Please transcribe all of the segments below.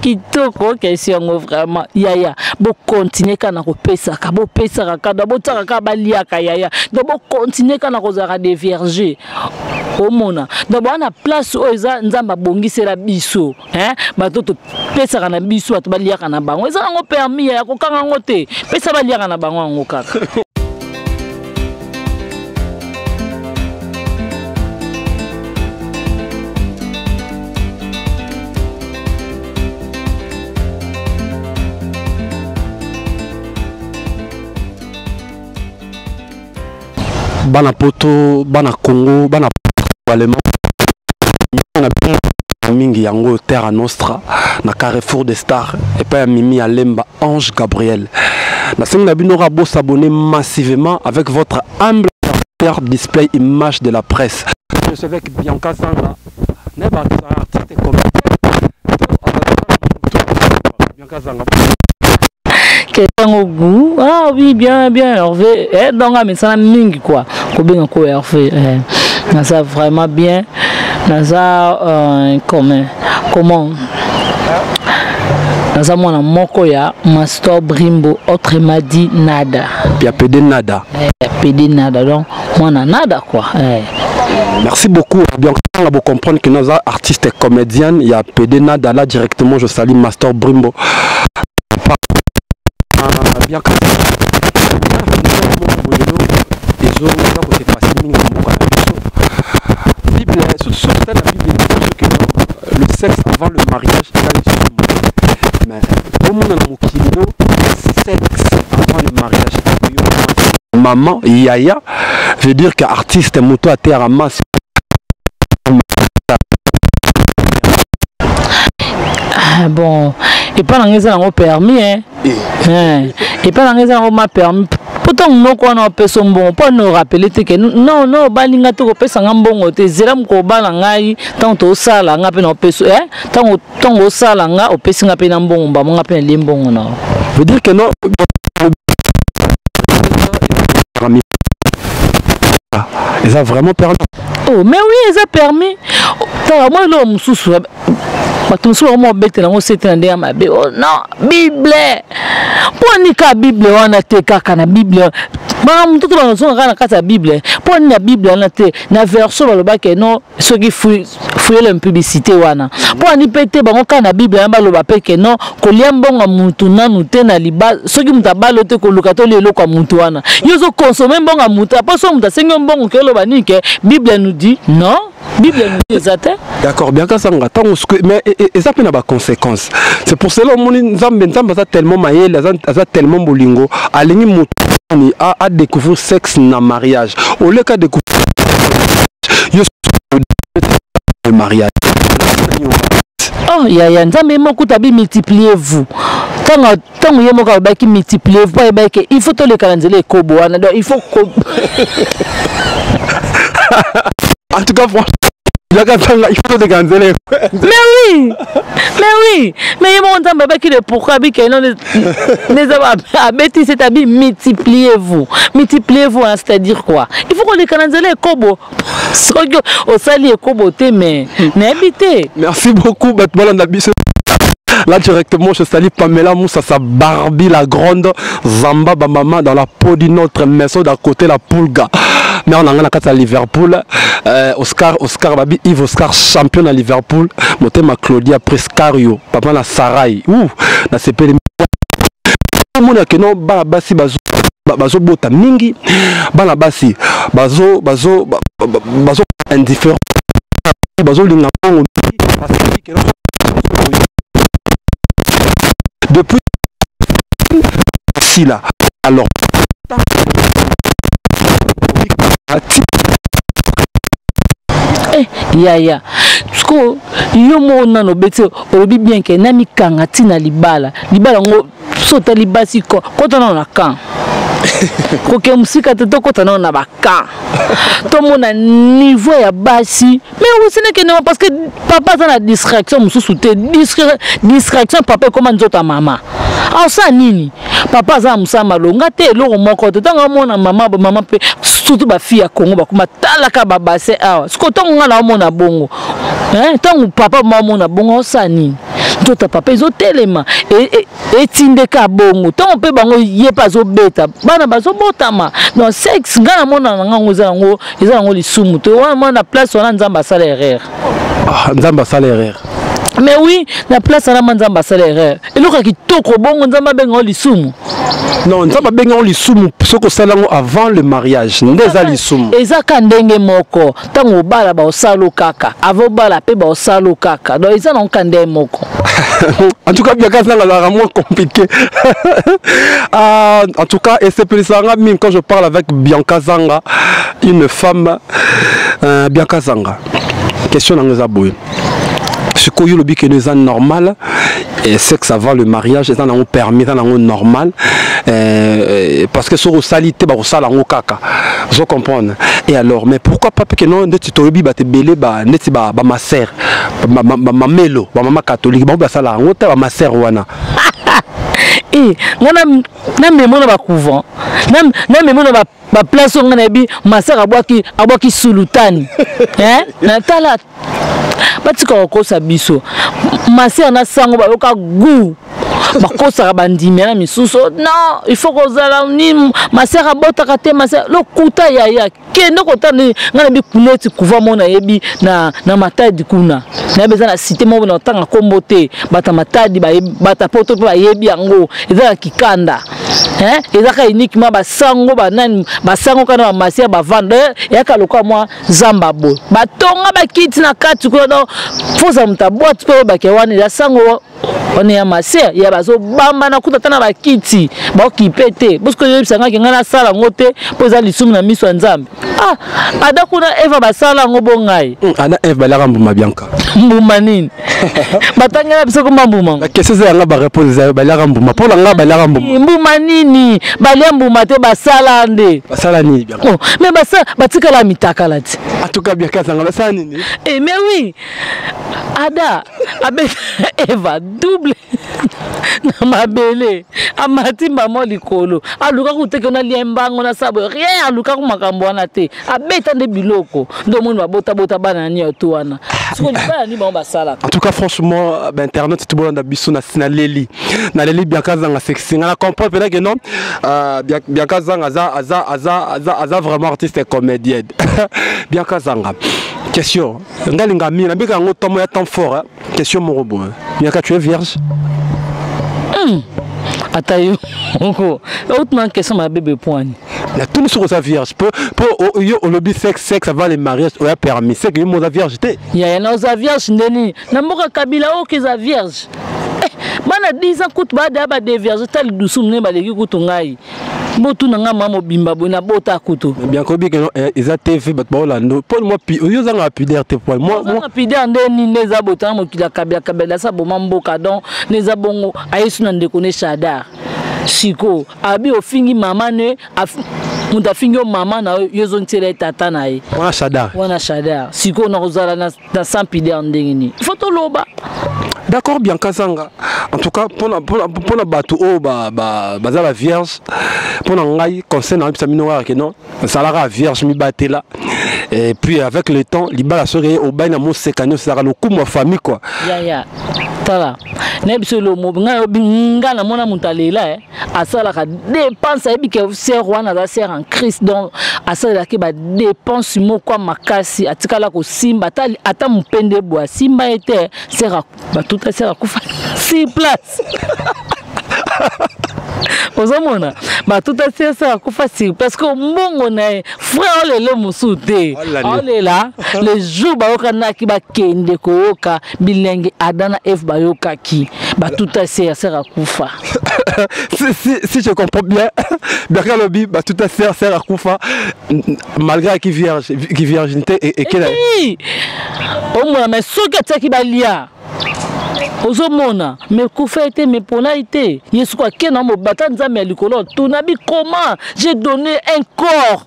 Kitoko question vraiment yaya bo continuer kana ko pesa ka bo pesa ka do bo tsaka ka baliaka yaya do bo continuer kana ko zara des vergers omona do bona place oza nzamba bongisela biso batoto pesa kana biso to baliaka na bango eza ngo permis ya ko kanga ngote pesa baliaka na bango ngo kaka. Bana poto, bana Congo, bana allemand. On a mingi yango Terra Nostra na Carrefour des Stars et pas Mimi Alemba Ange Gabriel. Na senga binora beau s'abonner massivement avec votre humble display image de la presse. Je suis avec Bianca Sanga, n'est pas artiste comme Bianca Sanga. Ah oui, bien, Hervé. Donc, mais ça mingi quoi. Combien quoi Hervé. Ça vraiment bien. Ça comment ça mon moko ya Master Brimbo autrement dit nada. Puis PD nada. PD nada donc moi nada quoi. Merci beaucoup. Bien, on va comprendre que nos artistes et comédiens, il y a PD nada là directement. Je salue Master Brimbo. Bien que le sexe avant le mariage mais au monde sexe avant le mariage maman yaya veut dire que artiste moto à terre à masse. Bon, et pas dans les ans permis et pas dans les ans m'a permis pourtant non quoi on peut son bon pas nous rappeler que non balinga to ko pesa ngambongo te zela mko bala ngai tant to sala ngape no peso tant o sala nga o pesi ngape na mbongo ba ngape na mbongo na veut dire que non ils ont vraiment permis. Oh mais oui ils ont permis moi l'homme sous tout ça moi bête là on s'est entendu à ma bé oh non Bible pour ni ka Bible on a te kaka na Bible maman tout le monde sont dans la Bible pour ni la Bible on a te na version le bas que non ceux qui fouillent la publicité wana pour ni pété ba on ka na Bible ba le bas que non ko liambonga mutu na nute na liba ceux qui mutabalo te ko lukato le ko mutu wana yozo consommer bonga mutu pas so muta sengo bongo ke lo bani que Bible nous dit non Bible nous dit exact. D'accord bien ka sanga mais et ça peut avoir conséquences. C'est pour cela que Nzambe a tellement maillé, a tellement bolingo, a découvert sexe dans le mariage. Au lieu de découvrir le mariage. Oh, yaya Nzambe moko tabi multipliez-vous. Tant que moko ba ki multipliez-vous, il faut to le calendrier kobo wana. Il faut en tout cas franchement il faut te canceler. Mais oui, mais il m'a dit que pourquoi c'est multipliez-vous, c'est-à-dire quoi? Il faut qu'on les canaliser les kobo, au sali et kobo mais n'habitez. Merci beaucoup, là directement je salue Pamela Moussa sa Barbie la grande Zamba Bamama dans la peau de notre maison d'à côté la Pulga. Mais on a un à Liverpool. Oscar Babi Yves Oscar champion à Liverpool. Motema Claudia Prescario. Papa na Sarai. Ouh, na CP les mona que non basi bazo bota mingi. Bana basi bazo indifférent. Bazo linga depuis ici là. Alors yaya sko yo mona no bete obi bien ke na mikanga tina libala ngo sota libasi ko tona na kan ko ke musika te to ko tona na baka to mona niveau ya basi mais aussi ne que non parce que papa ça la distraction mususu te distraction papa comme nzota mama alors ça nini papa za musama longa te lo moko te tanga mona mama pe surtout ba fille ya Congo ba kuma talaka ba bassin awa siko tonga na mona bongo hein tant papa maman na bongo sani tota papa izo telema et tindeka bongo tant pe bango yepa zo beta bana bazo botama non sexe ngana mona ngango za ngo lisumu to wana na place wana nzamba sala erreur nzamba sala erreur. Mais oui, la place à la manzamba salaire. Et le qui toko bon nzamba bengo lisumu. Non, nzamba bengo lisumu soko salango avant le mariage. Ndeza lisumu. Ezaka ndenge moko. Tango bala ba osalo kaka. Avo bala pe ba osalo kaka. Donc eza non kande moko. En tout cas, bien qu'à ça, c'est moins compliqué. En tout cas, et c'est plus ça, même quand je parle avec Bianca Zanga, une femme, Bianca Zanga. Question dans les abouilles. Ce que le but nous est normal et c'est que ça va le mariage et ça n'a permis ça n'a normal parce que sur salité bah ça la kaka je comprends et alors mais pourquoi pas que non de titobi ba te belé ba neti ba ma sœur ma melo ba maman catholique ba ça la ngota ba ma sœur wana et na mémoire ba couvent na mémoire ba place on na bi ma sœur abwaki sulutani hein na tala batika kokosa biso masi ana sango bayoka gu bakosa bandimela misuso non il faut kozala ni masi abotaka te masi lokuta ya kende kotani ngana bi kuneti kuva mona yebi na matadi kuna na beza na cité mo na tanga kombote bata matadi bata poto pe yebi yango eza kikanda hein ezaka uniquement basango banani basango kana masi ba vendre yaka lokwa mwa zamba bo batonga bakiti na kati kuna foza mtaboite pe bakewani ya sango on est amassé ya bazo bamba na kuta tana bakiti ba okipete parce que yebisanga ngana sala ngote poza lisumu na miso nzambe ada kuna Eva basala ngo ngai ana Eva balaka mbuma Bianca mbuma nini batangela biso ko mbuma la question c'est nga ba réponse za balaka mbuma pour nga balaka mbuma nini balia mbuma te basala nde basala ni Bianca mais basa batika la mitaka la ti en tout cas Bianca zanga basala nini mais oui ada abe Eva double na mabele amati mama likolo aluka kuteke na liembango na sabo rien aluka kumakambo wana te abeta nde biloko ndo moni bota bana ni otuana siko libala ni bomba sala. En tout cas franchement internet tout bon na biso na leli Bianca Zanga sexy na comprendre peut-être que non Bianca Zanga aza vraiment artiste et comédienne. Bianca Zanga question ngalinga mi na bika ngo tomo ya temps fort question morobo Bianca tu es vierge? Atayo autrement question ma bébé point la tout sur sa vierge pour yo au lobby sexe avant les mariages on a permis c'est que mo sa vierge té ya na za vierge ndeni na mboka kabila o ke za vierge bana 10 ans kutu ba da ba de vierge tal dusum ne ba leki kutu ngai botu na nga mama bimba bona bota kutu bien ko bi que eza TV bat ba Orlando pour moi yo zanga pudeur te pour moi pudeur ndeni neza bota mo kila kabila sa bo mamboka donc neza bongo ayesu na ndeko ne Shadar siko abi ofingi mama ne muta fingi mama na yozo ntele tata na ye wana Shadar siko na kozala na sans pudeur ndengini il faut to loba. D'accord Bianca Zanga. En tout cas pour la bateau baza la vierge pour ngai concernant Samino que non ça la vierge mi baté là et puis avec le temps libala serait au bain na mo sekanyo ça le coup ma famille quoi ya tala na biso lo mo nga na mona mutalela asala ka dépense ebi ke ser wana za ser en Christ donc asala ke ba dépense mo kwa makasi atikala ko simba ata mpende boa simba ete sera ba tout sera kufa 6 places ozomona ba tout sera kufa 6 parce que mbongo na frère olele musute olela le jour ba okana ki ba kende ko oka bilenge adana f ba yoka ki ba tout sera kufa. Si je comprends bien Bianca Lobi ba tout sera kufa malgré qui virginité et qu'elle au moins mais soki ataki ba lia ozomona me kufa été me pona été yesu kwa kena mo bata nzambe ya likolo tunabi comment j'ai donné un corps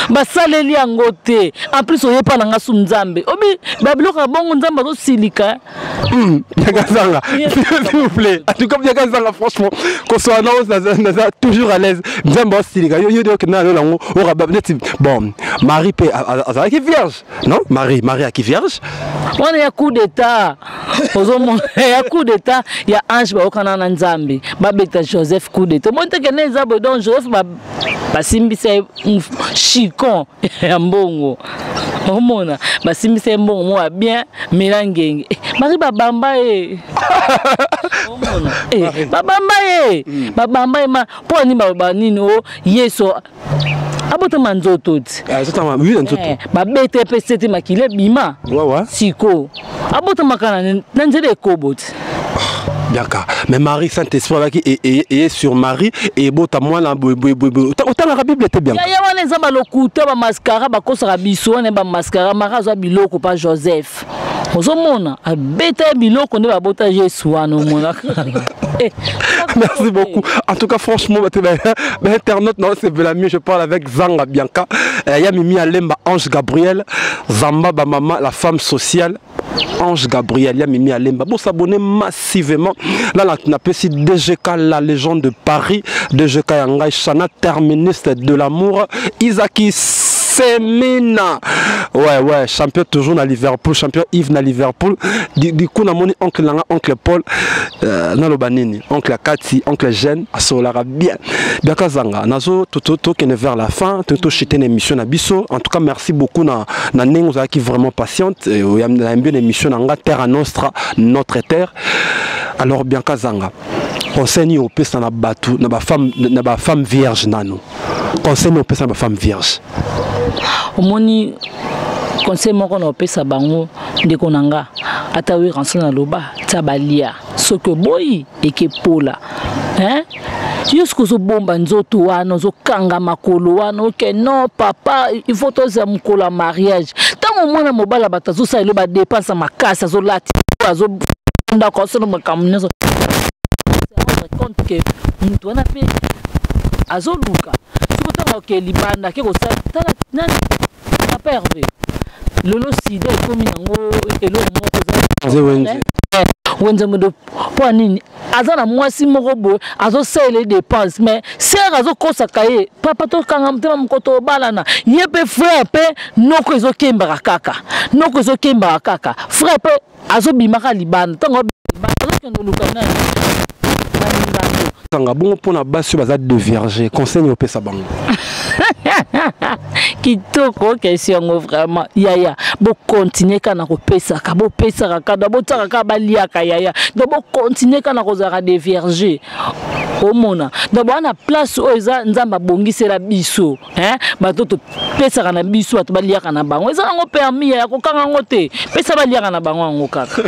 basaleli yango te en plus oyepa nanga su nzambe obi babiloko bongo nzambe azosilika Biakazanga, s'il vous plaît. En tout cas, Biakazanga, franchement, qu'on soit toujours à l'aise. Nzambe osilika yo yo que na lo lango o rababnet bon Marie pe azala ki vierge non Marie a ki vierge on ya coup d'état ozomona ya coup d'état ya ange ba okana na nzambe ba beta Joseph coup d'état monte que neza bo donc Joseph ba basimbisa chicon ya mbongo omona basimbisa mbongo mo bien milangenge Marie babamba omona babamba ma poni ba nini o yeso abota manzoto ti ba bete pe sete makile bima siko abota makana na nzele ekoboti Bianca, mais Marie Saint-Esprit qui est sur Marie et bota moi la autant la Bible était bien. Ya wana nzamba lokuta ba mascara ba kosaka biso ne ba mascara marazo biloko pa Joseph. Ozomona abeta biloko ne ba bota Jésus wana mona. Merci beaucoup. En tout cas, franchement, internaute, non, c'est la mieux. Je parle avec Zanga Bianca. Il y a Mimi Alemba, Ange Gabriel, Zamba Bamama, la femme sociale. Ange Gabriel, il y a Mimi Alemba. Pour s'abonner massivement, là, on a aussi DGK, la légende de Paris, DGK Yangai Chana, terministe de l'amour, Isaki Semina. Ouais, champion toujours dans Liverpool, champion Yves dans Liverpool. Du coup, on a mon oncle Langa, oncle Paul, dans le Banini, oncle Kati, oncle Jeanne, à Solara bien. Bien Kazanga, Nazo, tout qui est vers la fin, tout chité une émission à Bisso. En tout cas, merci beaucoup na Nengo qui vraiment patiente. Il y a une bonne émission dans Terra Nostra, notre terre. Alors, bien Kazanga, conseil au pèse na batu, na ba femme vierge nano. Conseil au pèse na ba femme vierge. Omoni conseil moko na opesa bango ndeko nanga ata wi ranso na loba tabalia soko boyi ekepola jusqu'au zo bomba nzoto wana zo kanga makolo wana ok non papa il faut toza mukolo mariage tango mwana mobala batazo sa lo ba dépense makasa zo lati zo nda ko so makamne so compte que mutu wana pe azo luka siko tango ke libanda ke ko sa tala nani papa Hervé lolo sida ekomi nango elo moko wenze modo po nini azana mwasi moko bo azo sele dépenses mais sert azo kosa kaye papa to kanga mtema mkoto balana yepe frère pe noko ezo kemba kaka frère pe azo bimaka libanda tango azo kendo lukana tanga bon pour na basi baza de vierge conseil au pesa bango kitoko question vraiment yaya bo continuer kana ko pesa ka bo pesa ka da bo tsaka ka baliaka yaya do bo continuer kana ko zara de vierge omona do bana place o eza nzamba bongisela biso bato to pesa kana biso bato baliaka na bango eza ngo permis ya ko kanga ngote pesa baliaka na bango ngo kaka